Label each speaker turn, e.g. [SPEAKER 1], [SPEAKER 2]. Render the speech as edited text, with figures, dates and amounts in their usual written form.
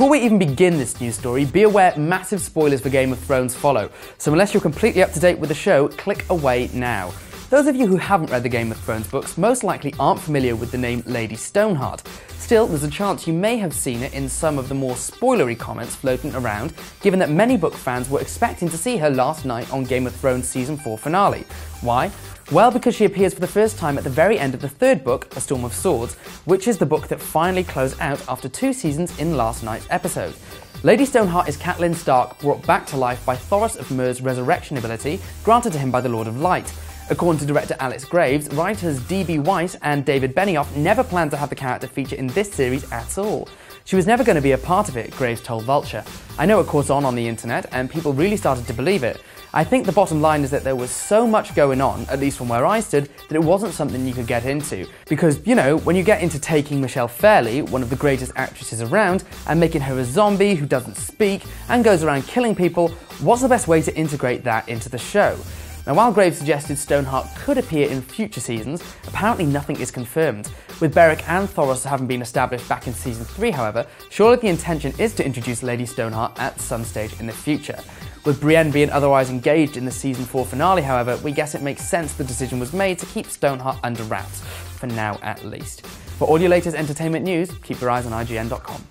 [SPEAKER 1] Before we even begin this news story, be aware massive spoilers for Game of Thrones follow, so unless you're completely up to date with the show, click away now. Those of you who haven't read the Game of Thrones books most likely aren't familiar with the name Lady Stoneheart. Still, there's a chance you may have seen it in some of the more spoilery comments floating around, given that many book fans were expecting to see her last night on Game of Thrones Season 4 finale. Why? Well, because she appears for the first time at the very end of the third book, A Storm of Swords, which is the book that finally closed out after 2 seasons in last night's episode. Lady Stoneheart is Catelyn Stark brought back to life by Thoros of Myr's resurrection ability granted to him by the Lord of Light. According to director Alex Graves, writers D.B. Weiss and David Benioff never planned to have the character feature in this series at all. She was never going to be a part of it, Graves told Vulture. I know it caught on the internet and people really started to believe it. I think the bottom line is that there was so much going on, at least from where I stood, that it wasn't something you could get into. Because, you know, when you get into taking Michelle Fairley, one of the greatest actresses around, and making her a zombie who doesn't speak and goes around killing people, what's the best way to integrate that into the show? Now, while Graves suggested Stoneheart could appear in future seasons, apparently nothing is confirmed. With Beric and Thoros having been established back in Season 3, however, surely the intention is to introduce Lady Stoneheart at some stage in the future. With Brienne being otherwise engaged in the Season 4 finale, however, we guess it makes sense the decision was made to keep Stoneheart under wraps, for now at least. For all your latest entertainment news, keep your eyes on ign.com.